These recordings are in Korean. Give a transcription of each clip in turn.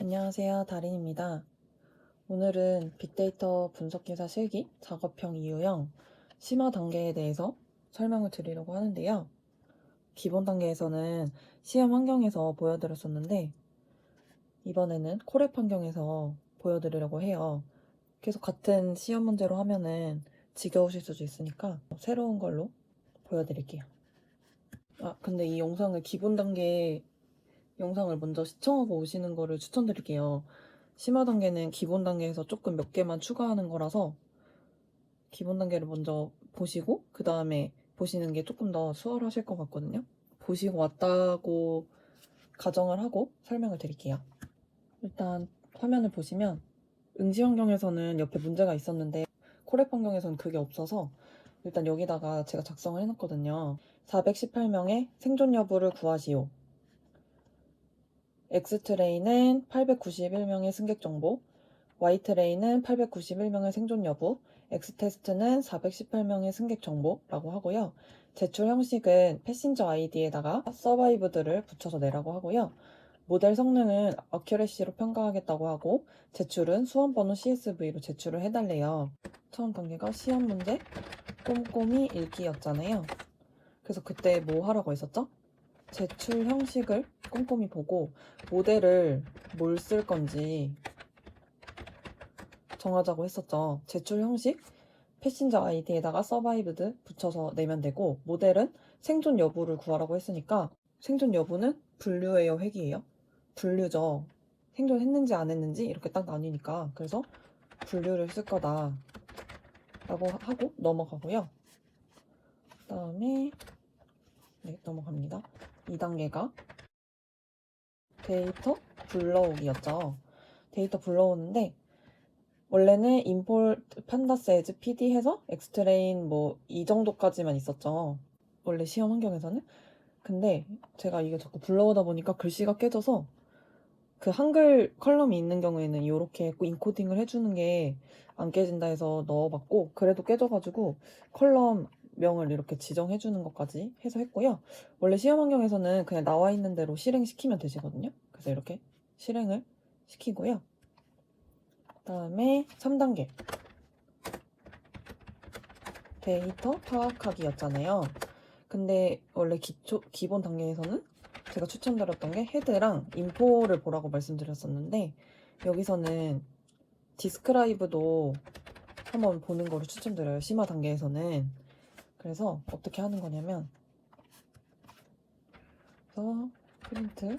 안녕하세요. 달인입니다. 오늘은 빅데이터 분석기사 실기 작업형 이유형 심화 단계에 대해서 설명을 드리려고 하는데요. 기본 단계에서는 시험 환경에서 보여드렸었는데 이번에는 콜앱 환경에서 보여드리려고 해요. 계속 같은 시험 문제로 하면은 지겨우실 수도 있으니까 새로운 걸로 보여드릴게요. 근데 이 영상을 기본 단계 영상을 먼저 시청하고 오시는 거를 추천드릴게요. 심화 단계는 기본 단계에서 조금 몇 개만 추가하는 거라서 기본 단계를 먼저 보시고 그 다음에 보시는 게 조금 더 수월하실 것 같거든요. 보시고 왔다고 가정을 하고 설명을 드릴게요. 일단 화면을 보시면 응시 환경에서는 옆에 문제가 있었는데 콜앱 환경에서는 그게 없어서 일단 여기다가 제가 작성을 해놨거든요. 418명의 생존 여부를 구하시오. X트레이는 891명의 승객 정보, Y트레이는 891명의 생존 여부, X테스트는 418명의 승객 정보라고 하고요. 제출 형식은 패신저 아이디에다가 서바이브드를 붙여서 내라고 하고요. 모델 성능은 어큐레시로 평가하겠다고 하고 제출은 수험번호 CSV로 제출을 해달래요. 처음 단계가 시험 문제 꼼꼼히 읽기였잖아요. 그래서 그때 뭐 하라고 했었죠? 제출 형식을 꼼꼼히 보고 모델을 뭘 쓸 건지 정하자고 했었죠. 제출 형식, 패신저 아이디에다가 서바이브드 붙여서 내면 되고 모델은 생존 여부를 구하라고 했으니까 생존 여부는 분류예요, 회귀예요? 분류죠. 생존했는지 안 했는지 이렇게 딱 나뉘니까 그래서 분류를 쓸 거다 라고 하고 넘어가고요. 그 다음에 넘어갑니다. 2단계가 데이터 불러오기였죠. 데이터 불러오는데 원래는 임포트 판다세즈 PD 해서 엑스트레인 뭐 이 정도까지만 있었죠. 원래 시험 환경에서는. 근데 제가 이게 자꾸 불러오다 보니까 글씨가 깨져서 그 한글 컬럼이 있는 경우에는 이렇게 인코딩을 해주는 게 안 깨진다 해서 넣어봤고 그래도 깨져가지고 컬럼 명을 이렇게 지정해주는 것까지 해서 했고요. 원래 시험 환경에서는 그냥 나와 있는 대로 실행시키면 되시거든요. 그래서 이렇게 실행을 시키고요. 그다음에 3단계 데이터 파악하기였잖아요. 근데 원래 기본 단계에서는 제가 추천드렸던 게 헤드랑 인포를 보라고 말씀드렸었는데 여기서는 디스크라이브도 한번 보는 거를 추천드려요. 심화 단계에서는. 그래서 어떻게 하는 거냐면 그래서 프린트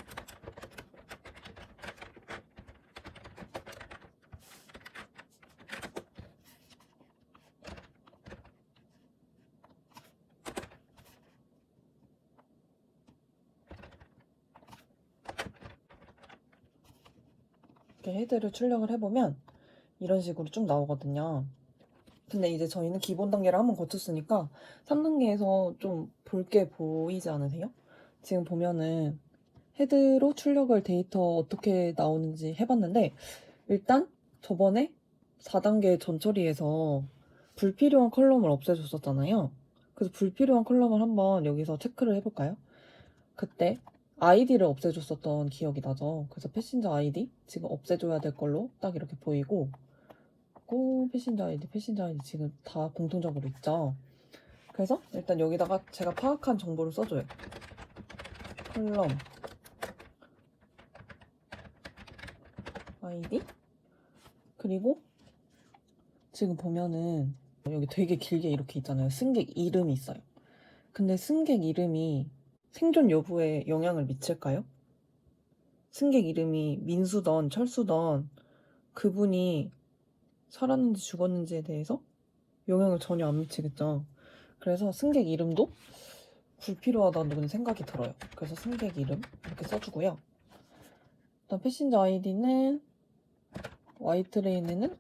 이렇게 헤드를 출력을 해보면 이런 식으로 쭉 나오거든요. 근데 이제 저희는 기본 단계를 한번 거쳤으니까 3단계에서 좀 볼 게 보이지 않으세요? 지금 보면은 헤드로 출력을 데이터 어떻게 나오는지 해봤는데 일단 저번에 4단계 전처리에서 불필요한 컬럼을 없애줬었잖아요. 그래서 불필요한 컬럼을 한번 여기서 체크를 해볼까요? 그때 아이디를 없애줬었던 기억이 나죠. 그래서 패신저 아이디 지금 없애줘야 될 걸로 딱 이렇게 보이고 패신저 아이디 지금 다 공통적으로 있죠. 그래서 일단 여기다가 제가 파악한 정보를 써줘요. 컬럼 아이디 그리고 지금 보면은 여기 되게 길게 이렇게 있잖아요. 승객 이름이 있어요. 근데 승객 이름이 생존 여부에 영향을 미칠까요? 승객 이름이 민수던 철수던 그분이 살았는지 죽었는지에 대해서 영향을 전혀 안 미치겠죠. 그래서 승객 이름도 불필요하다는 생각이 들어요. 그래서 승객 이름 이렇게 써주고요. 일단 패신저 아이디는 Y트레인에는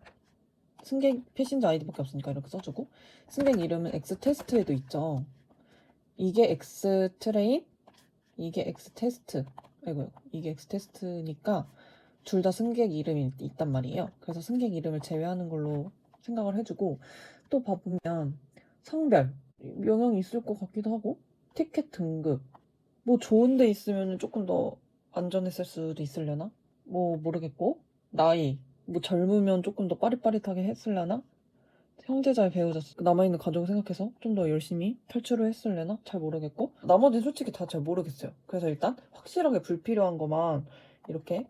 승객 패신저 아이디밖에 없으니까 이렇게 써주고 승객 이름은 X테스트에도 있죠. 이게 X트레인, 이게 X테스트. 아이고, 이게 X테스트니까 둘 다 승객 이름이 있단 말이에요. 그래서 승객 이름을 제외하는 걸로 생각을 해주고 또 봐보면 성별 영향이 있을 것 같기도 하고 티켓 등급 뭐 좋은 데 있으면 조금 더 안전했을 수도 있으려나? 뭐 모르겠고, 나이, 뭐 젊으면 조금 더 빠릿빠릿하게 했을려나? 형제 잘 배우자, 남아있는 가족을 생각해서 좀 더 열심히 탈출을 했을려나? 잘 모르겠고, 나머지는 솔직히 다 잘 모르겠어요. 그래서 일단 확실하게 불필요한 것만 이렇게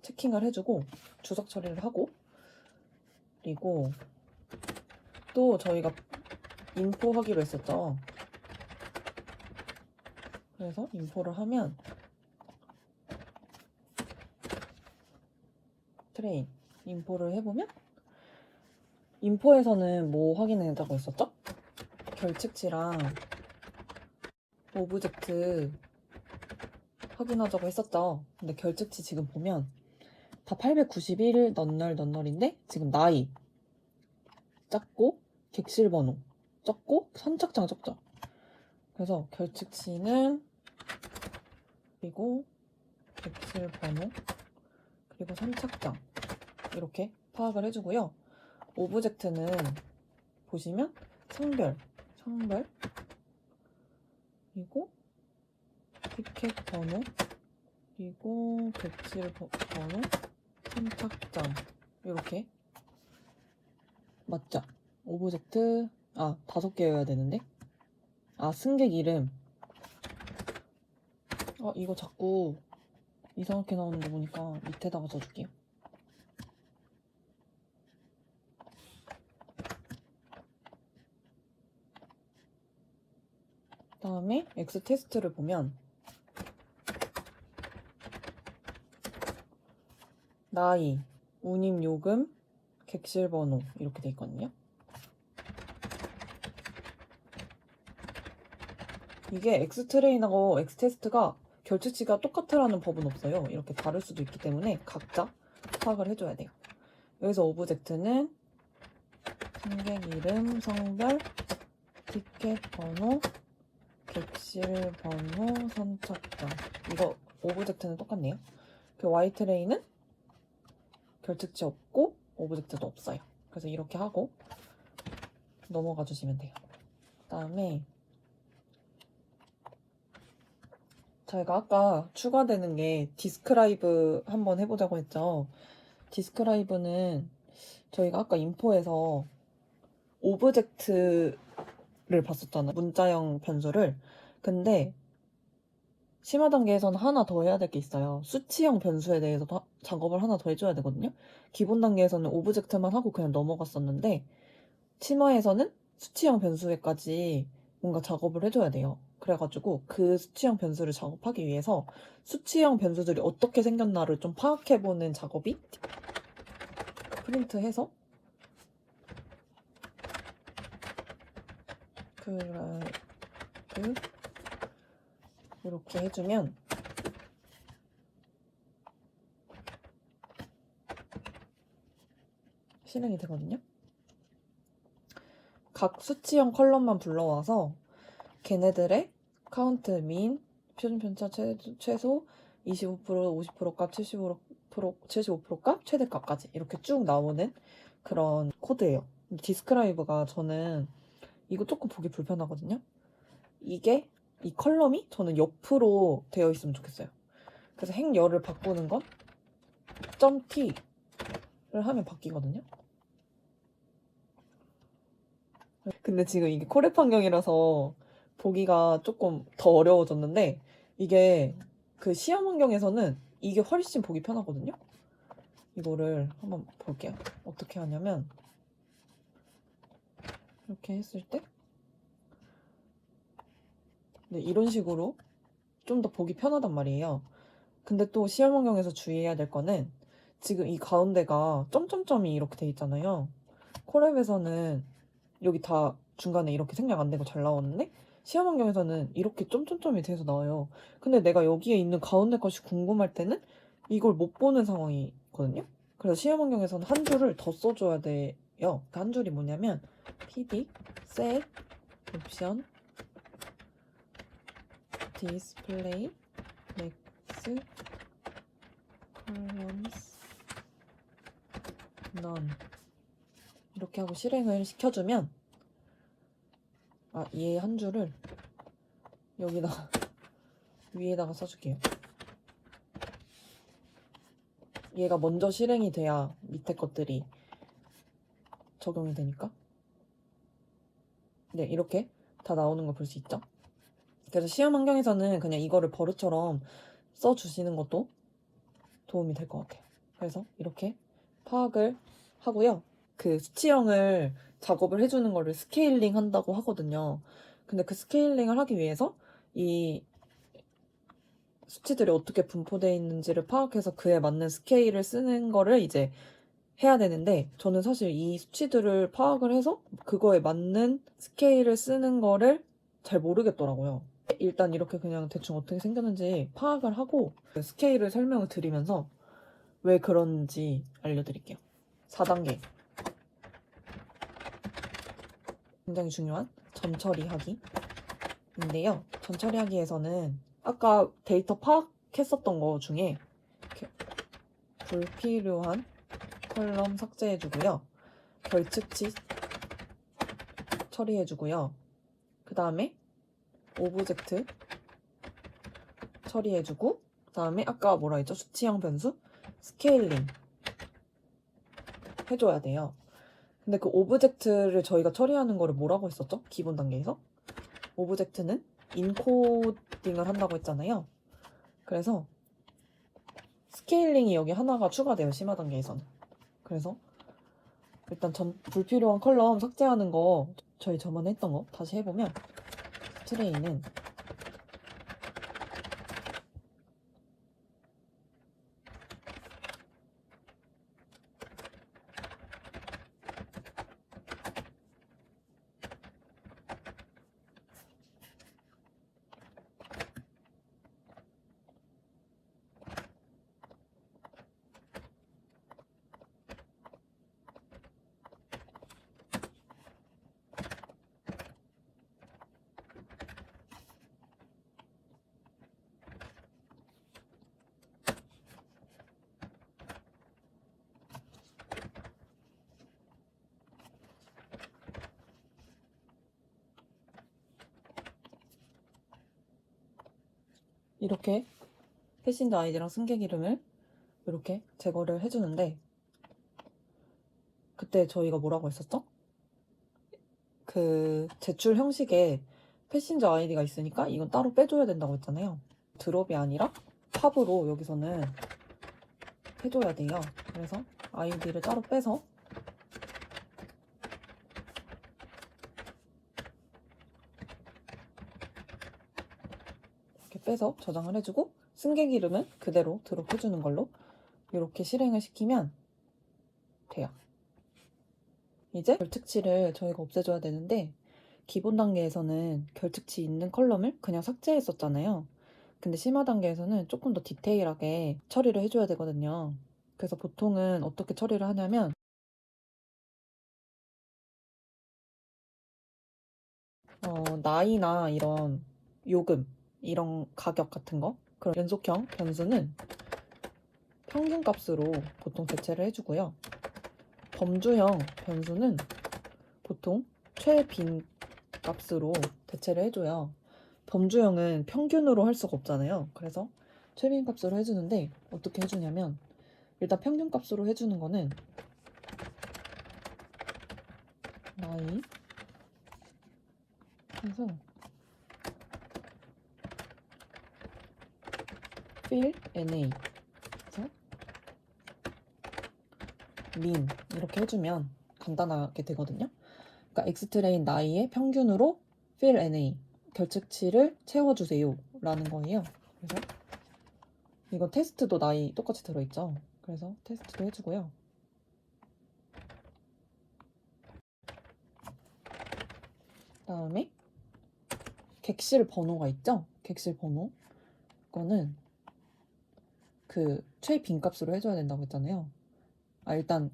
체킹을 해주고 주석 처리를 하고, 그리고 또 저희가 인포하기로 했었죠. 그래서 인포를 하면 트레인 인포를 해보면, 인포에서는 뭐 확인해자고 했었죠? 결측치랑 오브젝트 확인하자고 했었죠. 근데 결측치 지금 보면 다 891 넌널인데 지금 나이 작고 객실 번호 적고 선착장 적죠. 그래서 결측치는, 그리고 객실 번호, 그리고 선착장 이렇게 파악을 해주고요. 오브젝트는 보시면 성별, 그리고 티켓 번호, 그리고 객실 번호, 선착장 이렇게 맞죠? 오브젝트 5개여야 되는데, 승객 이름, 이거 자꾸 이상하게 나오는 거 보니까 밑에다가 써줄게요. 다음에 X 테스트를 보면 나이, 운임 요금, 객실 번호 이렇게 돼 있거든요. 이게 X 트레인하고 X 테스트가 결측치가 똑같으라는 법은 없어요. 이렇게 다를 수도 있기 때문에 각자 파악을 해줘야 돼요. 여기서 오브젝트는 승객 이름, 성별, 티켓 번호, 객실 번호, 선착장. 이거 오브젝트는 똑같네요. 그 Y 트레인은 결측치 없고 오브젝트도 없어요. 그래서 이렇게 하고 넘어가 주시면 돼요. 그다음에 저희가 아까 추가되는 게 디스크라이브 한번 해보자고 했죠. 디스크라이브는 저희가 아까 인포에서 오브젝트를 봤었잖아요. 문자형 변수를. 근데 심화 단계에서는 하나 더 해야 될 게 있어요. 수치형 변수에 대해서 작업을 하나 더 해줘야 되거든요. 기본 단계에서는 오브젝트만 하고 그냥 넘어갔었는데, 심화에서는 수치형 변수에까지 뭔가 작업을 해줘야 돼요. 그래가지고 그 수치형 변수를 작업하기 위해서 수치형 변수들이 어떻게 생겼나를 좀 파악해보는 작업이, 프린트해서 이렇게 해주면 실행이 되거든요. 각 수치형 컬럼만 불러와서 걔네들의 카운트, 민, 표준 편차 최소, 25%, 50% 값, 75% 값, 최대 값까지 이렇게 쭉 나오는 그런 코드예요. 디스크라이브가 저는 이거 조금 보기 불편하거든요. 이게 이 컬럼이 저는 옆으로 되어 있으면 좋겠어요. 그래서 행열을 바꾸는 건 .t를 하면 바뀌거든요. 근데 지금 이게 코랩 환경이라서 보기가 조금 더 어려워졌는데, 이게 그 시험 환경에서는 이게 훨씬 보기 편하거든요. 이거를 한번 볼게요. 어떻게 하냐면 이렇게 했을 때, 네, 이런 식으로 좀 더 보기 편하단 말이에요. 근데 또 시험 환경에서 주의해야 될 거는 지금 이 가운데가 점점점이 이렇게 돼 있잖아요. 코랩에서는 여기 다 중간에 이렇게 생략 안 되고 잘 나오는데, 시험 환경에서는 이렇게 점점점이 돼서 나와요. 근데 내가 여기에 있는 가운데 것이 궁금할 때는 이걸 못 보는 상황이거든요. 그래서 시험 환경에서는 한 줄을 더 써줘야 돼요. 그 한 줄이 뭐냐면 pd set 옵션 display max columns none 이렇게 하고 실행을 시켜주면, 얘 한 줄을 여기다 위에다가 써줄게요. 얘가 먼저 실행이 돼야 밑에 것들이 적용이 되니까. 네, 이렇게 다 나오는 걸 볼 수 있죠. 그래서 시험 환경에서는 그냥 이거를 버릇처럼 써주시는 것도 도움이 될 것 같아요. 그래서 이렇게 파악을 하고요. 그 수치형을 작업을 해주는 거를 스케일링 한다고 하거든요. 근데 그 스케일링을 하기 위해서 이 수치들이 어떻게 분포되어 있는지를 파악해서 그에 맞는 스케일을 쓰는 거를 이제 해야 되는데, 저는 사실 이 수치들을 파악을 해서 그거에 맞는 스케일을 쓰는 거를 잘 모르겠더라고요. 일단 이렇게 그냥 대충 어떻게 생겼는지 파악을 하고 스케일을 설명을 드리면서 왜 그런지 알려드릴게요. 4단계. 굉장히 중요한 전처리하기인데요. 전처리하기에서는 아까 데이터 파악했었던 거 중에 이렇게 불필요한 컬럼 삭제해주고요. 결측치 처리해주고요. 그 다음에 오브젝트 처리해주고, 그 다음에 아까 뭐라 했죠? 수치형 변수 스케일링 해줘야 돼요. 근데 그 오브젝트를 저희가 처리하는 거를 뭐라고 했었죠? 기본 단계에서 오브젝트는 인코딩을 한다고 했잖아요. 그래서 스케일링이 여기 하나가 추가돼요, 심화 단계에서는. 그래서 일단 불필요한 컬럼 삭제하는 거 저희 저번에 했던 거 다시 해보면, 트레이는 이렇게 패신드 아이디랑 승객 이름을 이렇게 제거를 해주는데, 그때 저희가 뭐라고 했었죠? 그 제출 형식에 패신저 아이디가 있으니까 이건 따로 빼줘야 된다고 했잖아요. 드롭이 아니라 팝으로 여기서는 해줘야 돼요. 그래서 아이디를 따로 빼서 이렇게 빼서 저장을 해주고, 승객 이름은 그대로 드롭 해주는 걸로 이렇게 실행을 시키면 돼요. 이제 결특치를 저희가 없애줘야 되는데, 기본 단계에서는 결특치 있는 컬럼을 그냥 삭제했었잖아요. 근데 심화 단계에서는 조금 더 디테일하게 처리를 해줘야 되거든요. 그래서 보통은 어떻게 처리를 하냐면, 나이나 이런 요금, 이런 가격 같은 거, 그런 연속형 변수는 평균 값으로 보통 대체를 해주고요. 범주형 변수는 보통 최빈 값으로 대체를 해줘요. 범주형은 평균으로 할 수가 없잖아요. 그래서 최빈 값으로 해주는데, 어떻게 해주냐면, 일단 평균 값으로 해주는 거는 나이 해서 fill NA 해서 min 이렇게 해주면 간단하게 되거든요. 그러니까 엑스트레인 나이의 평균으로 fill NA 결측치를 채워주세요 라는 거예요. 그래서 이거 테스트도 나이 똑같이 들어있죠. 그래서 테스트도 해주고요. 그다음에 객실 번호가 있죠. 객실 번호, 이거는 그 최빈값으로 해줘야 된다고 했잖아요. 일단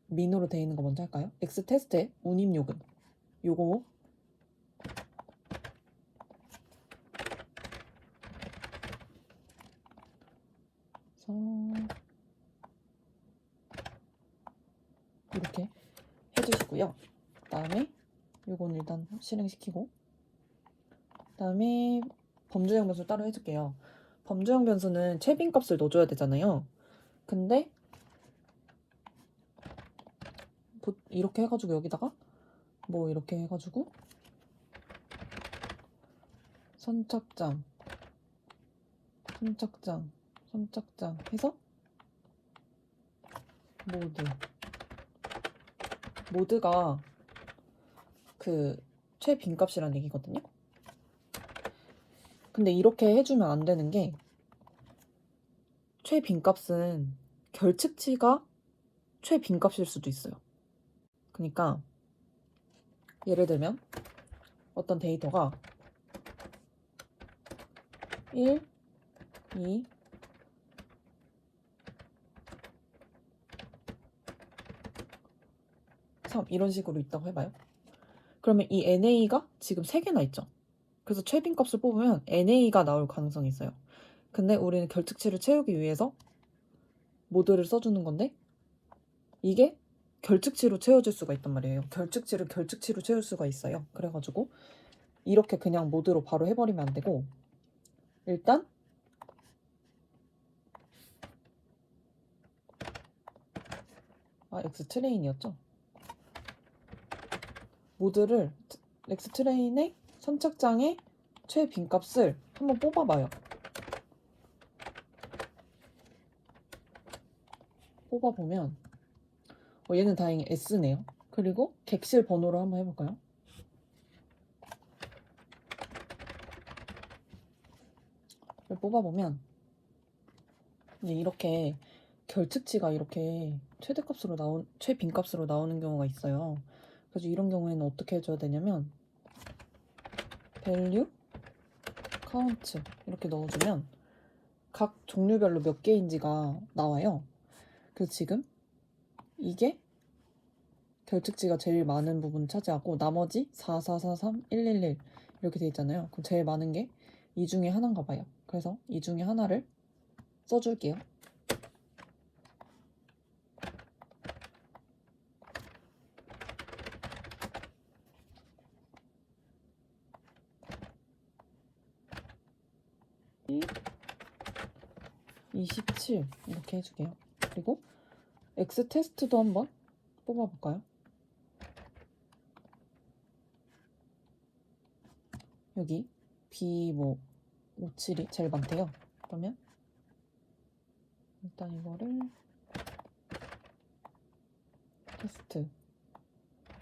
민으로 돼 있는 거 먼저 할까요? X 테스트의 운임 요금, 요거 그래서 이렇게 해주시고요. 그 다음에 요건 일단 실행시키고, 그 다음에 범주형 변수 따로 해줄게요. 범주형 변수는 최빈값을 넣어줘야 되잖아요. 근데 이렇게 해가지고 여기다가 뭐 이렇게 해가지고 선착장 해서 모드가 그 최빈값이란 얘기거든요. 근데 이렇게 해주면 안 되는 게 최빈값은 결측치가 최빈값일 수도 있어요. 그러니까 예를 들면 어떤 데이터가 1, 2, 3 이런 식으로 있다고 해봐요. 그러면 이 NA가 지금 3개나 있죠. 그래서 최빈값을 뽑으면 NA가 나올 가능성이 있어요. 근데 우리는 결측치를 채우기 위해서 모드를 써주는 건데 이게 결측치로 채워질 수가 있단 말이에요. 결측치를 결측치로 채울 수가 있어요. 그래가지고 이렇게 그냥 모드로 바로 해버리면 안 되고 일단 X트레인이었죠. 모드를 X트레인의 선착장의 최빈값을 한번 뽑아봐요. 뽑아보면 얘는 다행히 S네요. 그리고 객실 번호로 한번 해볼까요? 뽑아보면 이제 이렇게 결측치가 이렇게 최빈값으로 나오는 경우가 있어요. 그래서 이런 경우에는 어떻게 해줘야 되냐면 value, count 이렇게 넣어주면 각 종류별로 몇 개인지가 나와요. 그래서 지금 이게 결측치가 제일 많은 부분 차지하고 나머지 4, 4, 4, 3, 1, 1, 1 이렇게 돼 있잖아요. 그럼 제일 많은 게 이 중에 하나인가 봐요. 그래서 이 중에 하나를 써줄게요. 이 27 이렇게 해줄게요. 그리고 X 테스트도 한번 뽑아볼까요? 여기 B 57이 제일 많대요. 그러면 일단 이거를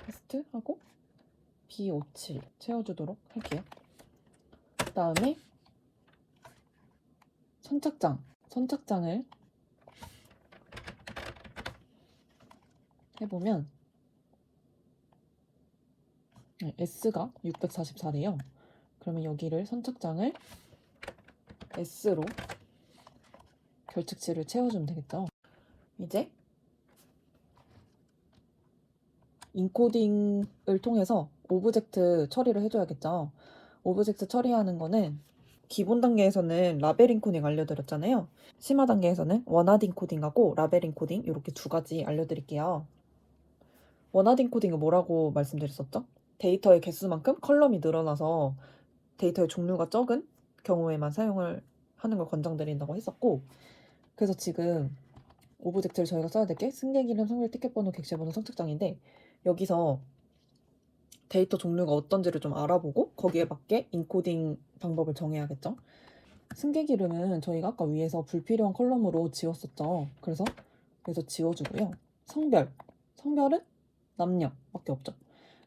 테스트하고 B57 채워주도록 할게요. 그 다음에 선착장을 해보면 S가 644래요. 그러면 여기를 선착장을 S로 결측치를 채워주면 되겠죠. 이제 인코딩을 통해서 오브젝트 처리를 해줘야겠죠. 오브젝트 처리하는 거는 기본 단계에서는 라벨 인코딩 알려드렸잖아요. 심화 단계에서는 원하드 인코딩하고 라벨 인코딩 이렇게 두 가지 알려드릴게요. 원하드 인코딩은 뭐라고 말씀드렸었죠? 데이터의 개수만큼 컬럼이 늘어나서 데이터의 종류가 적은 경우에만 사용을 하는 걸 권장드린다고 했었고, 그래서 지금 오브젝트를 저희가 써야 될 게 승객 이름, 성별, 티켓 번호, 객실 번호, 선착장인데 여기서 데이터 종류가 어떤지를 좀 알아보고 거기에 맞게 인코딩 방법을 정해야겠죠. 승객 이름은 저희가 아까 위에서 불필요한 컬럼으로 지웠었죠. 그래서 지워주고요. 성별은 남녀밖에 없죠.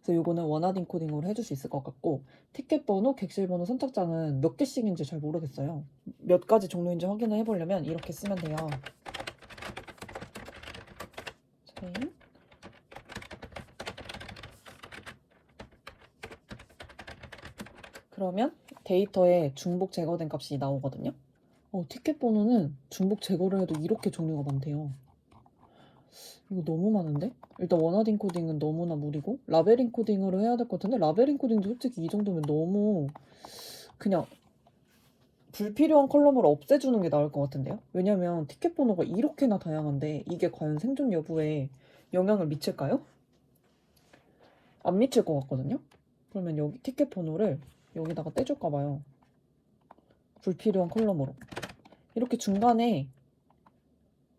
그래서 요거는 원하드 인코딩으로 해줄 수 있을 것 같고, 티켓 번호, 객실 번호, 선착장은 몇 개씩인지 잘 모르겠어요. 몇 가지 종류인지 확인을 해보려면 이렇게 쓰면 돼요. 트레인 그러면 데이터에 중복 제거된 값이 나오거든요. 티켓 번호는 중복 제거를 해도 이렇게 종류가 많대요. 이거 너무 많은데? 일단 원하드 인코딩은 너무나 무리고 라벨 인코딩으로 해야 될 것 같은데 라벨 인코딩도 솔직히 이 정도면 너무 그냥 불필요한 컬럼을 없애주는 게 나을 것 같은데요? 왜냐면 티켓 번호가 이렇게나 다양한데 이게 과연 생존 여부에 영향을 미칠까요? 안 미칠 것 같거든요? 그러면 여기 티켓 번호를 여기다가 떼줄까 봐요. 불필요한 컬럼으로. 이렇게 중간에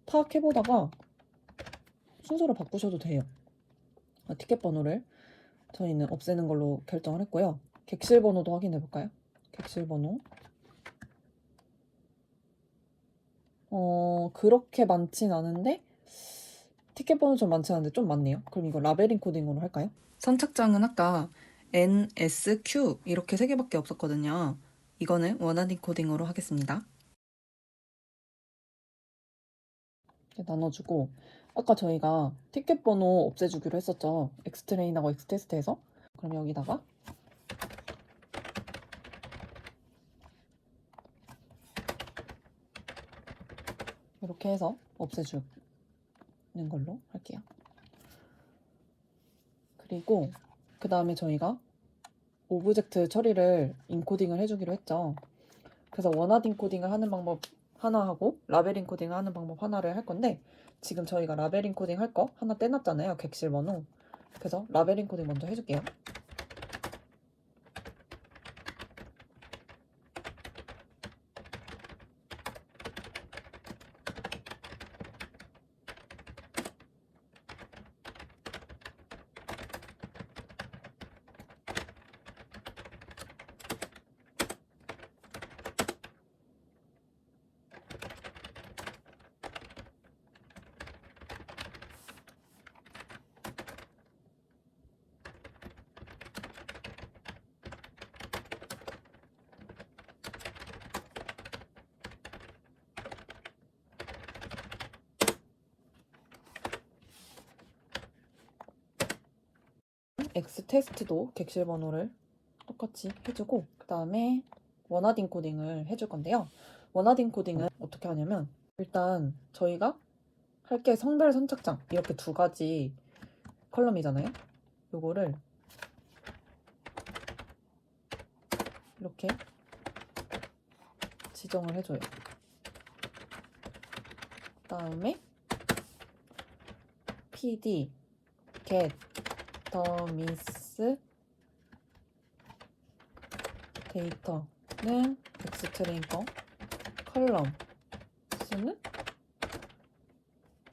파악해보다가 순서를 바꾸셔도 돼요. 티켓 번호를 저희는 없애는 걸로 결정을 했고요. 객실 번호도 확인해 볼까요? 객실 번호. 그렇게 많진 않은데 티켓 번호 좀 많지 않은데 좀 많네요. 그럼 이거 라벨링 코딩으로 할까요? 선착장은 아까 N, S, Q 이렇게 세 개밖에 없었거든요. 이거는 원하는 코딩으로 하겠습니다. 이렇게 나눠주고 아까 저희가 티켓 번호 없애주기로 했었죠. 엑스트레인하고 엑스테스트에서. 그럼 여기다가 이렇게 해서 없애주는 걸로 할게요. 그리고 그 다음에 저희가 오브젝트 처리를 인코딩을 해주기로 했죠. 그래서 원하드 인코딩을 하는 방법 하나 하고 라벨 인코딩을 하는 방법 하나를 할 건데 지금 저희가 라벨 인코딩 할 거 하나 떼놨잖아요. 객실 번호. 그래서 라벨 인코딩 먼저 해줄게요. X 테스트도 객실 번호를 똑같이 해주고 그 다음에 원하드 인코딩을 해줄 건데요. 원하드 인코딩은 어떻게 하냐면 일단 저희가 할 게 성별 선착장 이렇게 두 가지 컬럼이잖아요. 요거를 이렇게 지정을 해줘요. 그 다음에 pd get the miss 데이터는 엑스트레인 거 컬럼 수는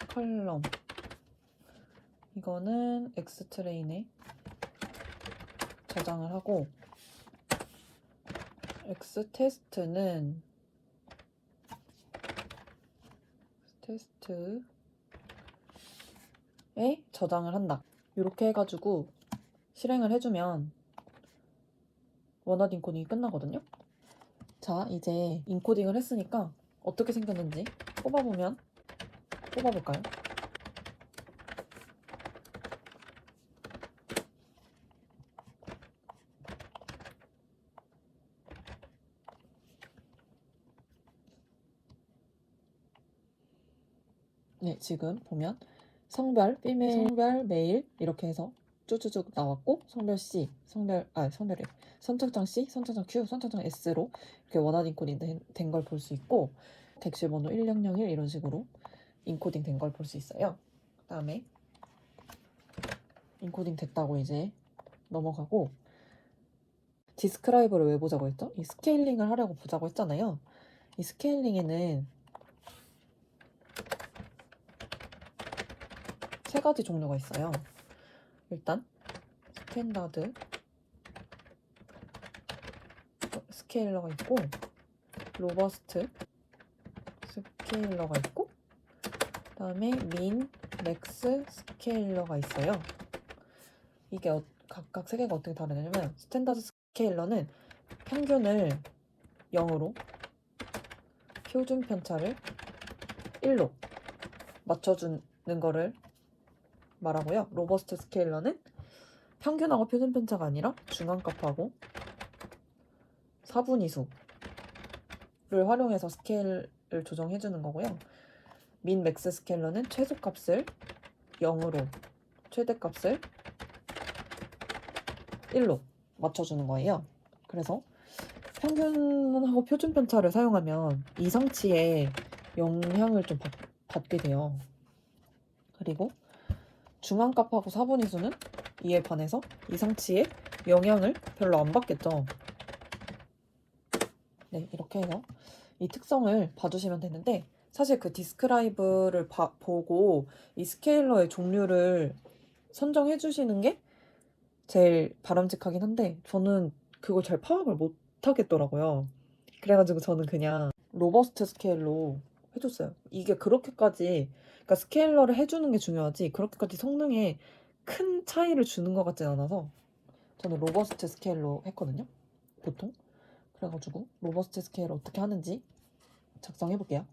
컬럼 이거는 엑스트레인에 저장을 하고 엑스테스트는 테스트에 저장을 한다. 이렇게 해가지고 실행을 해주면 원하드 인코딩이 끝나거든요. 자, 이제 인코딩을 했으니까 어떻게 생겼는지 뽑아볼까요? 네, 지금 보면 성별, 피메일, 성별, 메일 이렇게 해서 쭈쭈쭈 나왔고 성별 C, 성별이 선착장 C, 선착장 Q, 선착장 S로 이렇게 원하드 인코딩 된 걸 볼 수 있고 객실 번호 1001 이런 식으로 인코딩 된 걸 볼 수 있어요. 그 다음에 인코딩 됐다고 이제 넘어가고 디스크라이버를 왜 보자고 했죠? 이 스케일링을 하려고 보자고 했잖아요. 이 스케일링에는 세 가지 종류가 있어요. 일단 스탠다드 스케일러가 있고 로버스트 스케일러가 있고 그 다음에 민, 맥스 스케일러가 있어요. 이게 각각 세 개가 어떻게 다르냐면 스탠다드 스케일러는 평균을 0으로 표준 편차를 1로 맞춰주는 거를 말하고요. 로버스트 스케일러는 평균하고 표준 편차가 아니라 중앙값하고 사분위수를 활용해서 스케일을 조정해주는 거고요. 민 맥스 스케일러는 최소값을 0으로 최대값을 1로 맞춰주는 거예요. 그래서 평균하고 표준 편차를 사용하면 이상치의 영향을 좀 받게 돼요. 그리고 중앙값하고 사분위수는 이에 반해서 이상치의 영향을 별로 안 받겠죠. 네, 이렇게 해서 이 특성을 봐주시면 되는데 사실 그 디스크라이브를 보고 이 스케일러의 종류를 선정해 주시는 게 제일 바람직하긴 한데 저는 그걸 잘 파악을 못 하겠더라고요. 그래가지고 저는 그냥 로버스트 스케일로 해줬어요. 이게 그렇게까지, 그러니까 스케일러를 해주는 게 중요하지 그렇게까지 성능에 큰 차이를 주는 것 같진 않아서 저는 로버스트 스케일로 했거든요, 보통. 그래가지고 로버스트 스케일 어떻게 하는지 작성해 볼게요.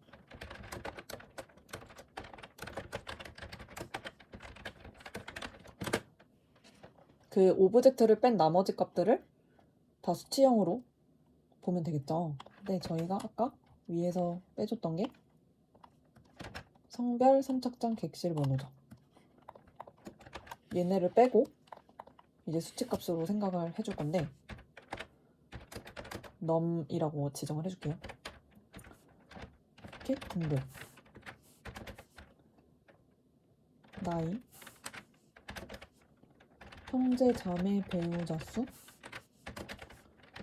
그 오브젝트를 뺀 나머지 값들을 다 수치형으로 보면 되겠죠. 근데 저희가 아까 위에서 빼줬던 게 성별, 선착장, 객실 번호죠. 얘네를 빼고 이제 수치값으로 생각을 해줄 건데 num이라고 지정을 해줄게요. 이렇게 등급, 나이, 형제, 자매, 배우자 수,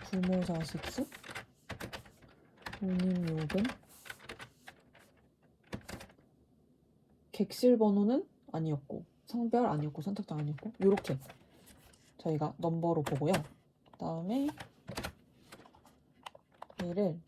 부모, 자식 수, 본인 요금, 객실 번호는 아니었고 성별 아니었고 선착장 아니었고 요렇게 저희가 넘버로 보고요. 그 다음에 얘를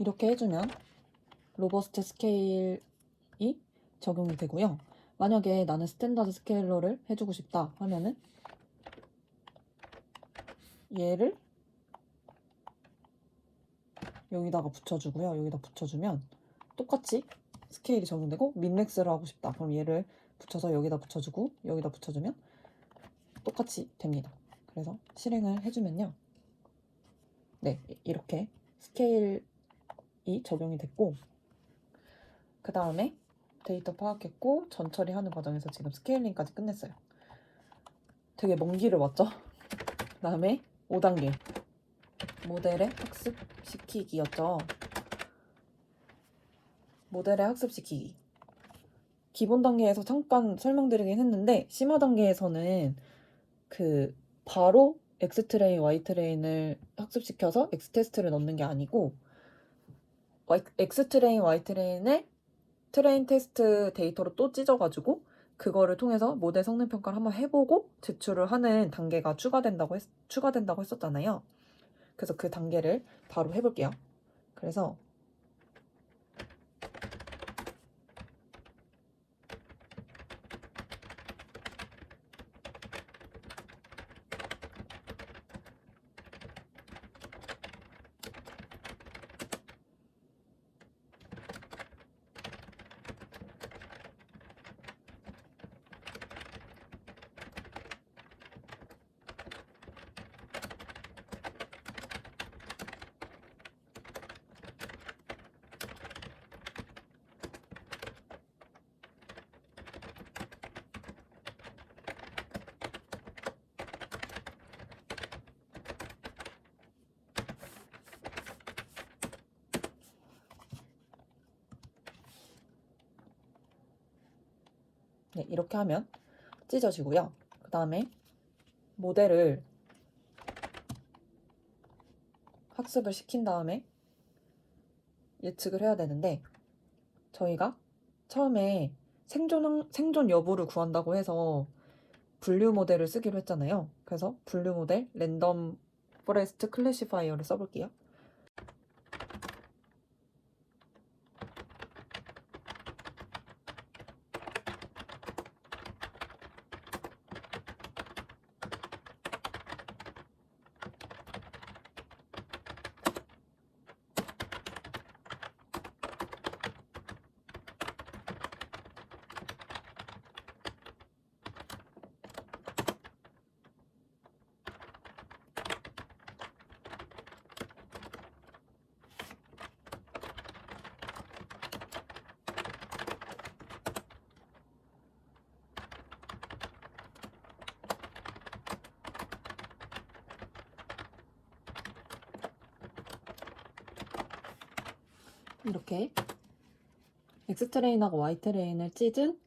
이렇게 해주면 로버스트 스케일이 적용이 되고요. 만약에 나는 스탠다드 스케일러를 해주고 싶다 하면은 얘를 여기다가 붙여주고요. 여기다 붙여주면 똑같이 스케일이 적용되고 민맥스를 하고 싶다. 그럼 얘를 붙여서 여기다 붙여주고 여기다 붙여주면 똑같이 됩니다. 그래서 실행을 해주면요. 네, 이렇게 스케일이 적용이 됐고 그 다음에 데이터 파악했고 전 처리하는 과정에서 지금 스케일링까지 끝냈어요. 되게 먼 길을 왔죠? 그 다음에 5단계 모델의 학습시키기였죠. 모델의 학습시키기. 기본 단계에서 잠깐 설명드리긴 했는데 심화 단계에서는 그 바로 X트레인, Y트레인을 학습시켜서 X테스트를 넣는 게 아니고 X트레인, Y트레인을 트레인 테스트 데이터로 또 찢어가지고 그거를 통해서 모델 성능 평가를 한번 해보고 제출을 하는 단계가 추가된다고 했었잖아요. 그래서 그 단계를 바로 해볼게요. 그래서 네, 이렇게 하면 찢어지고요. 그 다음에 모델을 학습을 시킨 다음에 예측을 해야 되는데 저희가 처음에 생존 여부를 구한다고 해서 분류 모델을 쓰기로 했잖아요. 그래서 분류 모델 랜덤 포레스트 클래시파이어를 써볼게요. 이렇게 X트레인하고 Y트레인을 찢은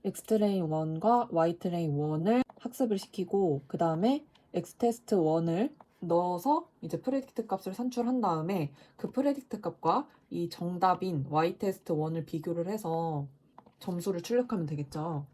X트레인 1과 Y트레인 1을 학습을 시키고 그 다음에 X테스트 1을 넣어서 이제 프레딕트 값을 산출한 다음에 그 프레딕트 값과 이 정답인 Y테스트 1을 비교를 해서 점수를 출력하면 되겠죠.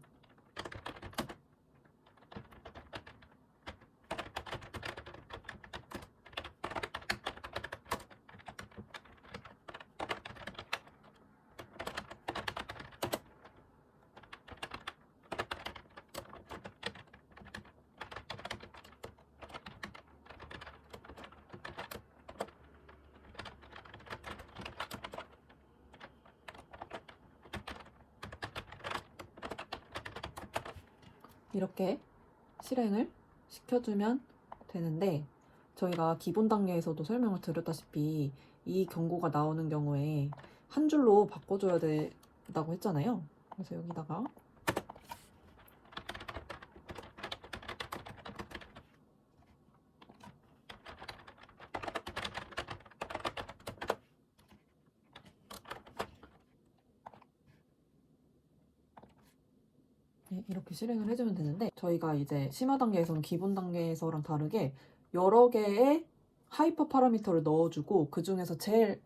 이렇게 실행을 시켜주면 되는데 저희가 기본 단계에서도 설명을 드렸다시피 이 경고가 나오는 경우에 한 줄로 바꿔줘야 된다고 했잖아요. 그래서 여기다가 이렇게 실행을 해주면 되는데 저희가 이제 심화 단계에서는 기본 단계에서랑 다르게 여러 개의 하이퍼 파라미터를 넣어주고 그 중에서 제일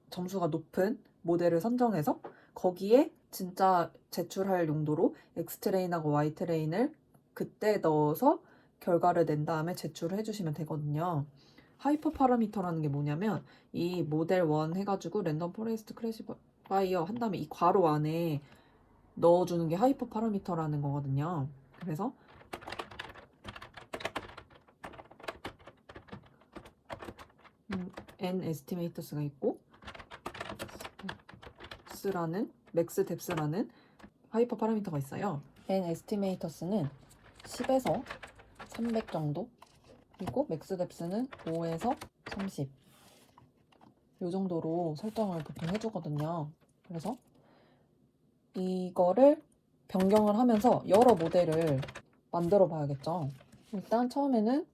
점수가 높은 모델을 선정해서 거기에 진짜 제출할 용도로 X트레인하고 Y트레인을 그때 넣어서 결과를 낸 다음에 제출을 해주시면 되거든요. 하이퍼 파라미터라는 게 뭐냐면 이 모델 1 해가지고 랜덤 포레스트 클래시파이어 한 다음에 이 괄호 안에 넣어주는 게 하이퍼 파라미터라는 거거든요. 그래서 n 에스티메이터스가 있고 맥스 뎁스라는 하이퍼 파라미터가 있어요. n 에스티메이터스는 10에서 300 정도, 그리고 맥스 뎁스는 5에서 30. 이 정도로 설정을 보통 해주거든요. 그래서 이거를 변경을 하면서 여러 모델을 만들어 봐야겠죠. 일단 처음에는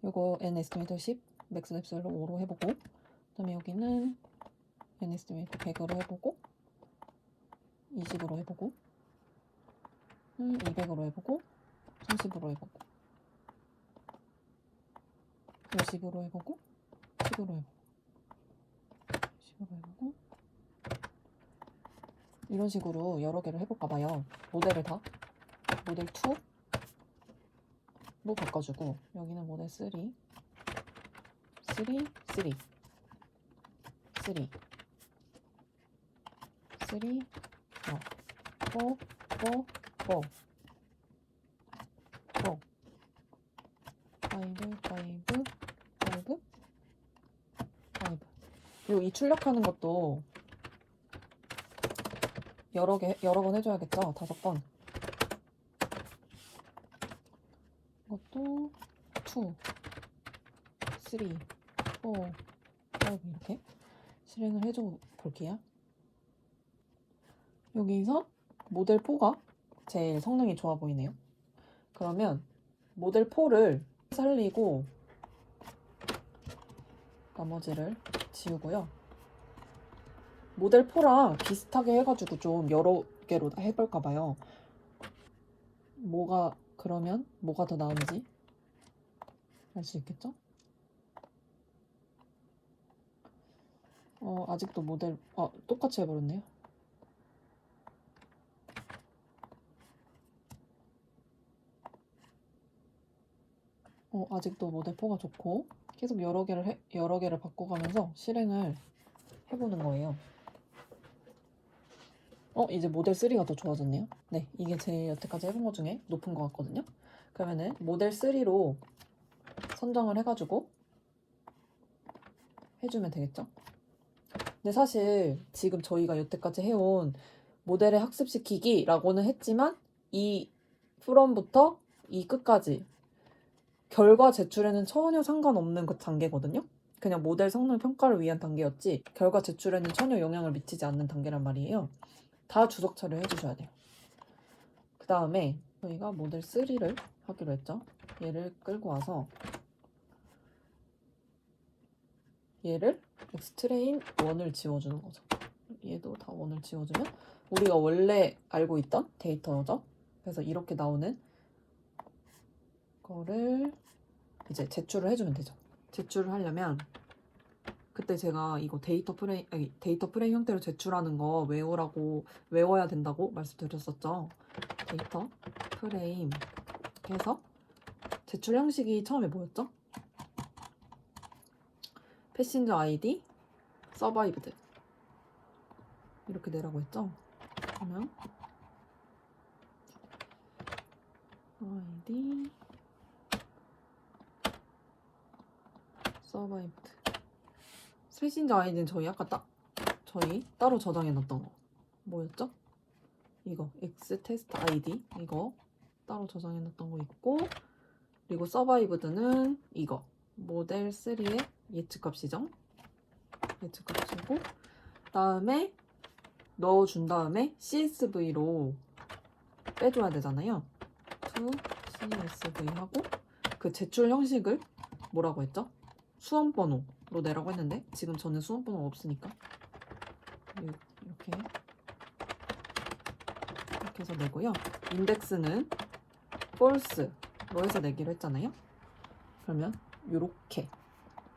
이거 n 에스티메이터 10, 맥스 뎁스를 5로 해보고, 그 다음에 여기는 n 에스티메이터 100으로 해보고, 20으로 해보고, 200으로 해보고, 30으로 해보고, 50으로 해보고, 10으로 해보고, 10으로 해보고, 이런 식으로 여러 개를 해볼까 봐요. 모델을 다 모델 2로 바꿔주고, 여기는 모델 3, 3, 3, 3, 3, 4, 4, 4, 4, 4, 5, 5, 5, 5. 그리고 이 출력하는 것도 여러 번 해줘야겠죠? 5번. 이것도 2, 3, 4, 5 이렇게 실행을 해줘 볼게요. 여기서 모델 4가 제일 성능이 좋아 보이네요. 그러면 모델 4를 살리고 나머지를 지우고요. 모델 4랑 비슷하게 해가지고 좀 여러 개로 해볼까 봐요. 그러면 뭐가 더 나은지 알 수 있겠죠? 아직도 똑같이 해버렸네요. 아직도 모델 4가 좋고 계속 여러 개를 바꿔가면서 실행을 해보는 거예요. 이제 모델 3가 더 좋아졌네요. 네, 이게 제 여태까지 해본 것 중에 높은 것 같거든요. 그러면은 모델 3로 선정을 해가지고 해주면 되겠죠? 근데 사실 지금 저희가 여태까지 해온 모델을 학습시키기라고는 했지만 이 프롬부터 이 끝까지 결과 제출에는 전혀 상관없는 그 단계거든요. 그냥 모델 성능 평가를 위한 단계였지 결과 제출에는 전혀 영향을 미치지 않는 단계란 말이에요. 다 주석 처리를 해주셔야 돼요. 그 다음에 저희가 모델 3를 하기로 했죠. 얘를 끌고 와서 얘를 엑스트레인 1을 지워주는 거죠. 얘도 다 원을 지워주면 우리가 원래 알고 있던 데이터죠. 그래서 이렇게 나오는 거를 이제 제출을 해주면 되죠. 제출을 하려면 그때 제가 이거 데이터 프레임 형태로 제출하는 거 외워야 된다고 말씀드렸었죠. 데이터 프레임 해서 제출 형식이 처음에 뭐였죠? 패신저 아이디 서바이브드 이렇게 내라고 했죠. 그러면 아이디 서바이브드 패신저 아이디는 저희 따로 저장해 놨던 거 뭐였죠? 이거 X 테스트 아이디 이거 따로 저장해 놨던 거 있고, 그리고 서바이브드는 이거 모델 3의 예측값이죠. 예측값이고, 다음에 넣어준 다음에 CSV로 빼줘야 되잖아요. to CSV 하고 그 제출 형식을 뭐라고 했죠? 수험번호로 내라고 했는데 지금 저는 수험번호가 없으니까 이렇게 해서 내고요. 인덱스는 false로 해서 내기로 했잖아요. 그러면 이렇게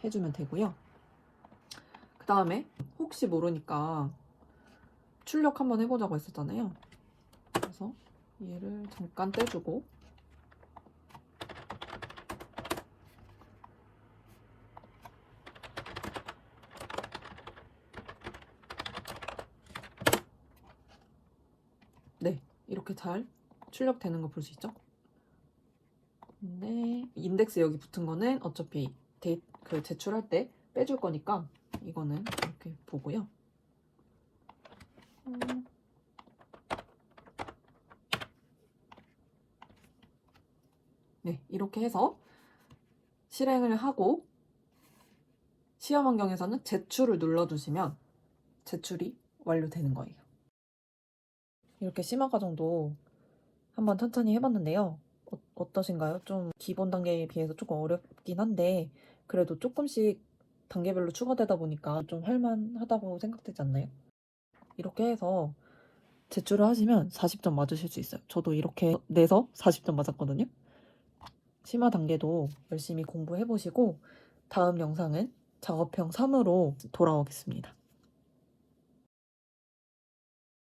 해주면 되고요. 그 다음에 혹시 모르니까 출력 한번 해보자고 했었잖아요. 그래서 얘를 잠깐 떼주고 네, 이렇게 잘 출력되는 거 볼 수 있죠? 근데 인덱스 여기 붙은 거는 어차피 제출할 때 빼줄 거니까 이거는 이렇게 보고요. 네, 이렇게 해서 실행을 하고 시험 환경에서는 제출을 눌러주시면 제출이 완료되는 거예요. 이렇게 심화 과정도 한번 천천히 해봤는데요. 어떠신가요? 좀 기본 단계에 비해서 조금 어렵긴 한데 그래도 조금씩 단계별로 추가되다 보니까 좀 할만하다고 생각되지 않나요? 이렇게 해서 제출을 하시면 40점 맞으실 수 있어요. 저도 이렇게 내서 40점 맞았거든요. 심화 단계도 열심히 공부해보시고 다음 영상은 작업형 3으로 돌아오겠습니다.